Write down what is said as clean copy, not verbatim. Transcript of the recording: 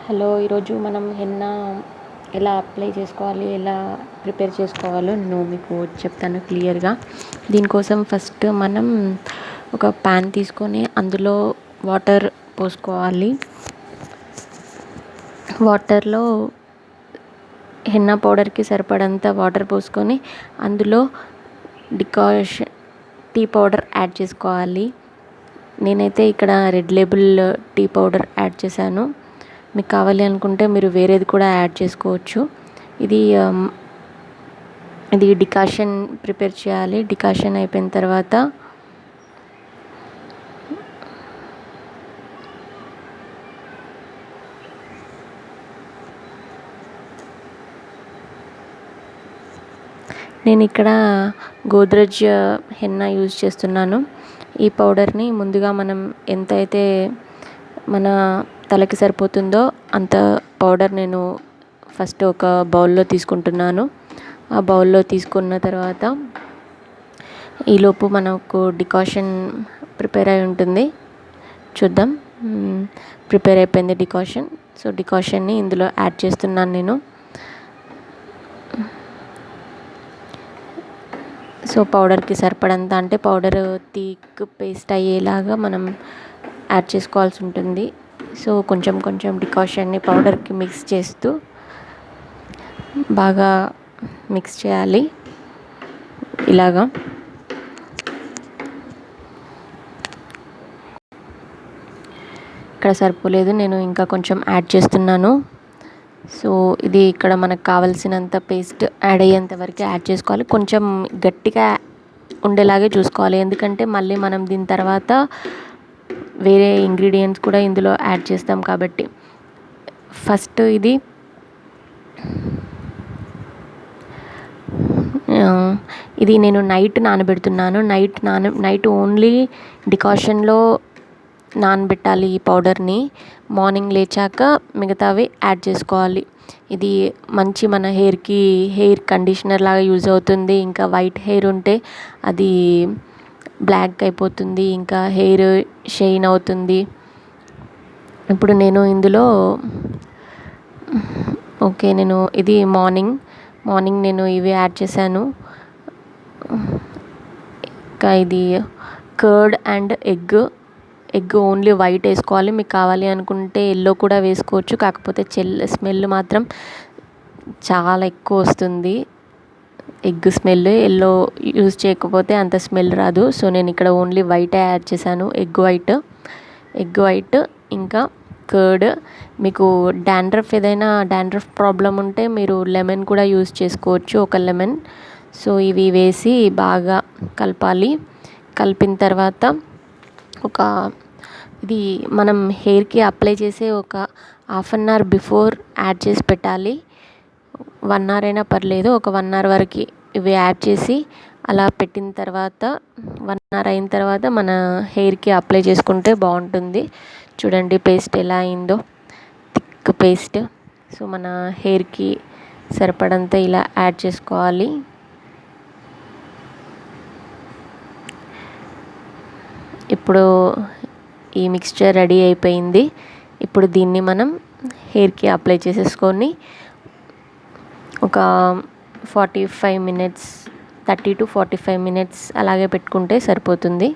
Hello, ఈరోజు మనం henna ఎలా అప్లై చేసుకోవాలి, ఎలా ప్రిపేర్ చేసుకోవాలో నేను మీకు చెప్తాను క్లియర్గా. దీనికోసం ఫస్ట్ మనం ఒక ప్యాన్ తీసుకొని అందులో వాటర్ పోసుకోవాలి. వాటర్లో హెన్నా పౌడర్కి సరిపడంత వాటర్ పోసుకొని అందులో డికాషన్ టీ పౌడర్ యాడ్ చేసుకోవాలి. నేనైతే ఇక్కడ red label tea powder add చేశాను. మీకు కావాలి అనుకుంటే మీరు వేరేది కూడా యాడ్ చేసుకోవచ్చు. ఇది డికాషన్ ప్రిపేర్ చేయాలి. డికాషన్ అయిపోయిన తర్వాత నేను ఇక్కడ గోద్రెజ్ హెన్నా యూజ్ చేస్తున్నాను. ఈ పౌడర్ని ముందుగా మనం ఎంతైతే మన తలకి సరిపోతుందో అంత పౌడర్ నేను ఫస్ట్ ఒక బౌల్లో తీసుకుంటున్నాను. ఆ బౌల్లో తీసుకున్న తర్వాత ఈలోపు మనకు డికాషన్ ప్రిపేర్ అయి ఉంటుంది. చూద్దాం. ప్రిపేర్ అయిపోయింది డికాషన్. సో డికాషన్ని ఇందులో యాడ్ చేస్తున్నాను నేను. సో పౌడర్కి సరిపడంత, అంటే పౌడర్ థిక్ పేస్ట్ అయ్యేలాగా మనం యాడ్ చేసుకోవాల్సి ఉంటుంది. సో కొంచెం కొంచెం డికాషన్ని పౌడర్కి మిక్స్ చేస్తూ బాగా మిక్స్ చేయాలి. ఇలాగా ఇక్కడ సరిపోలేదు, నేను ఇంకా కొంచెం యాడ్ చేస్తున్నాను. సో ఇది ఇక్కడ మనకు కావాల్సినంత పేస్ట్ యాడ్ అయ్యేంత వరకు యాడ్ చేసుకోవాలి. కొంచెం గట్టిగా ఉండేలాగే చూసుకోవాలి, ఎందుకంటే మళ్ళీ మనం దీని తర్వాత వేరే ఇంగ్రీడియంట్స్ కూడా ఇందులో యాడ్ చేస్తాం కాబట్టి. ఫస్ట్ ఇది నేను నైట్ నానబెడుతున్నాను. నైట్ ఓన్లీ డికాషన్లో నానబెట్టాలి ఈ పౌడర్ని. మార్నింగ్ లేచాక మిగతావి యాడ్ చేసుకోవాలి. ఇది మంచి మన హెయిర్ కండిషనర్ లాగా యూజ్ అవుతుంది. ఇంకా వైట్ హెయిర్ ఉంటే అది బ్లాక్ అయిపోతుంది, ఇంకా హెయిర్ షైన్ అవుతుంది. ఇప్పుడు నేను ఇందులో నేను ఇది మార్నింగ్ నేను ఇవి యాడ్ చేశాను. ఇంకా ఇది curd and egg only white వేసుకోవాలి. మీకు కావాలి అనుకుంటే ఎల్లో కూడా వేసుకోవచ్చు, కాకపోతే స్మెల్ మాత్రం చాలా ఎక్కువ వస్తుంది. ఎగ్ స్మెల్, ఎల్లో యూజ్ చేయకపోతే అంత స్మెల్ రాదు. సో నేను ఇక్కడ ఓన్లీ వైటే యాడ్ చేశాను, ఎగ్ వైట్ ఇంకా కర్డ్. మీకు ఏదైనా డాండ్రఫ్ ప్రాబ్లం ఉంటే మీరు లెమన్ కూడా యూజ్ చేసుకోవచ్చు, ఒక లెమన్. సో ఇవి వేసి బాగా కలపాలి. కలిపిన తర్వాత ఇది మనం హెయిర్కి అప్లై చేసే ఒక 1/2 అవర్ బిఫోర్ యాడ్ చేసి పెట్టాలి. 1 అవర్ అయినా పర్లేదు, ఒక 1 అవర్ వరకు ఇవి యాడ్ చేసి అలా పెట్టిన తర్వాత 1 అవర్ అయిన తర్వాత మన హెయిర్కి అప్లై చేసుకుంటే బాగుంటుంది. చూడండి పేస్ట్ ఎలా అయిందో, థిక్ పేస్ట్. సో మన హెయిర్కి సరిపడంత ఇలా యాడ్ చేసుకోవాలి. ఇప్పుడు ఈ మిక్స్చర్ రెడీ అయిపోయింది. ఇప్పుడు దీన్ని మనం హెయిర్కి అప్లై చేసేసుకొని ఒక 30 to 45 మినిట్స్ అలాగే పెట్టుకుంటే సరిపోతుంది.